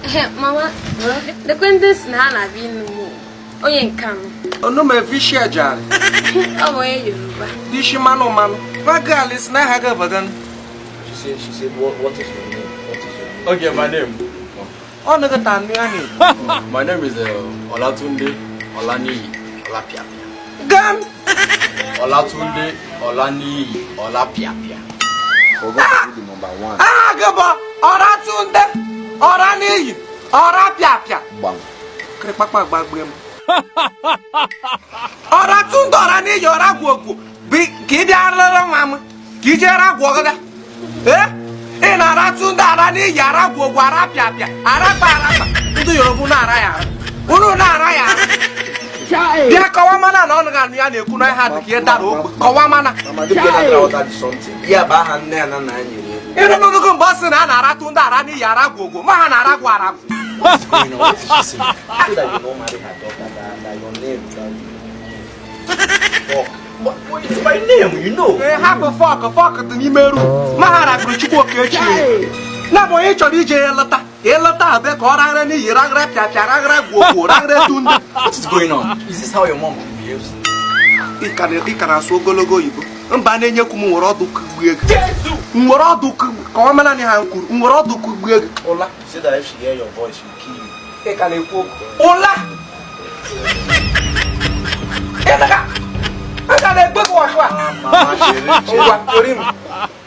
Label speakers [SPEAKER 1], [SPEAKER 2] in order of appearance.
[SPEAKER 1] Mama, the quintess Nana been Oyen come.
[SPEAKER 2] Oh, no, my fish here, Jan.
[SPEAKER 1] Oh, you.
[SPEAKER 2] This man, oh, man. My girl is not Hagavan.
[SPEAKER 3] She said, what is your name?
[SPEAKER 4] Okay, my name.
[SPEAKER 2] Oh, no,
[SPEAKER 4] My name is Olatunde Olani Olapia.
[SPEAKER 2] Gun!
[SPEAKER 4] Olatunde Olani Olapia.
[SPEAKER 3] Forgot to do the number one.
[SPEAKER 2] Ah, Gaba! Oratunde! Orani! Orapia!
[SPEAKER 3] Bang.
[SPEAKER 2] Crepapa bagbem. Oratunde Orani, your aguaku. Big Kidiara, mamma. Kijera Guagada. Eh? In Aratunde Arani, Yaragu, Warapia, Arapa, do your Bunaraya. Unaraya. Dear Kawamana, Nongan, could I have to hear that? Kawamana.
[SPEAKER 3] That something. Yeah, Bahan, and
[SPEAKER 2] You don't know the boss and Aratunda Rani Yaragu, Mahanaraguara.
[SPEAKER 3] what's going on? What is she saying? So that you don't marry her daughter, that your name. Fuck. What is my name? You know.
[SPEAKER 2] Half a fuck at the Nimeru. Mahara Kuchuko Kitchen. Now, boy, each of these Elata, Becorani, Yaragra,
[SPEAKER 3] What is going on? Is this how your mom behaves?
[SPEAKER 2] It can so go logo you. Bananya Kumorodu, Morodu, Common Hanku, Morodu,
[SPEAKER 3] Ola, say that if she hear your voice, she'll kill you.
[SPEAKER 2] take a little. Ola! I got a book wash.
[SPEAKER 3] Mama, she